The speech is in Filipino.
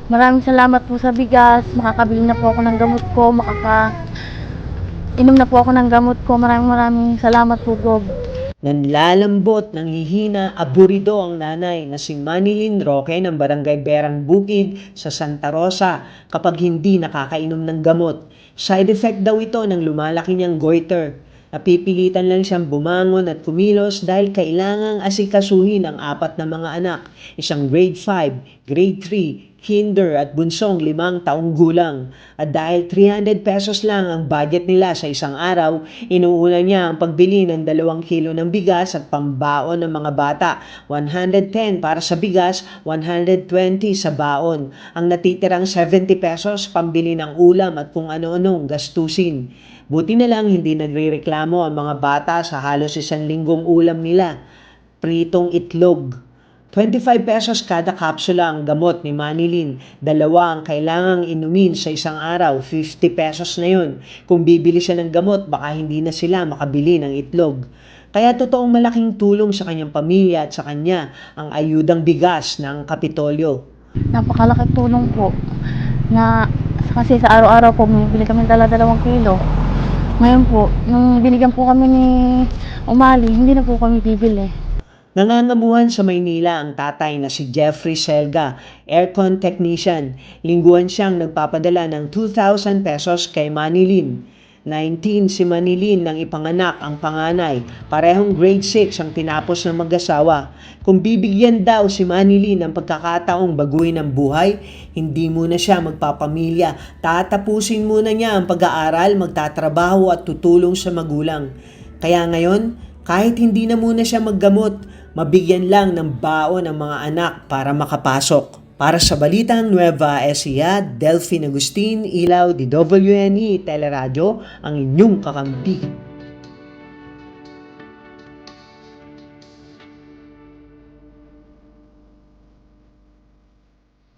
Maraming salamat po sa bigas. Makakabili na po ako ng gamot ko. Makakainom na po ako ng gamot ko. Maraming salamat po, Gob. Nanlalambot, nanghihina, aburido ang nanay na si Manilyn Roque ng Barangay Berang Bukid sa Santa Rosa kapag hindi nakakainom ng gamot. Side effect daw ito ng lumalaki niyang goiter. Napipilitan lang siyang bumangon at kumilos dahil kailangang asikasuhin ang 4 na mga anak, isang grade 5, grade 3, kinder at bunsong 5 taong gulang. At dahil 300 pesos lang ang budget nila sa isang araw, inuuna niya ang pagbili ng 2 kilo ng bigas at pambaon ng mga bata. 110 para sa bigas, 120 sa baon. Ang natitirang 70 pesos pambili ng ulam at kung ano-anong gastusin. Buti na lang hindi nagrereklamo ang mga bata sa halos 1 linggong ulam nila. Pritong itlog. 25 pesos kada kapsula ang gamot ni Manilyn. 2 ang kailangang inumin sa isang araw. 50 pesos na yun. Kung bibili siya ng gamot, baka hindi na sila makabili ng itlog. Kaya totoong malaking tulong sa kanyang pamilya at sa kanya ang ayudang bigas ng Kapitolyo. Napakalaking tulong po. Kasi sa araw-araw po, bumibili kami 2 kilo. Ngayon po, nung binigyan po kami ni Umali, hindi na po kami bibili. Nangangamuhan sa Maynila ang tatay na si Jeffrey Selga, aircon technician. Lingguhan siyang nagpapadala ng 2,000 pesos kay Manilyn. 19 si Manilyn nang ipanganak ang panganay. Parehong grade 6 ang tinapos ng mag-asawa. Kung bibigyan daw si Manilyn ng pagkakataong baguhin ang buhay, hindi muna siya magpapamilya. Tatapusin muna niya ang pag-aaral, magtatrabaho at tutulong sa magulang. Kaya ngayon, kahit hindi na muna siya maggamot, mabigyan lang ng baon ang mga anak para makapasok. Para sa Balitang Nueva Ecija, Delphine Agustin, Ilaw, DWNE, Teleradyo, ang inyong kakampi.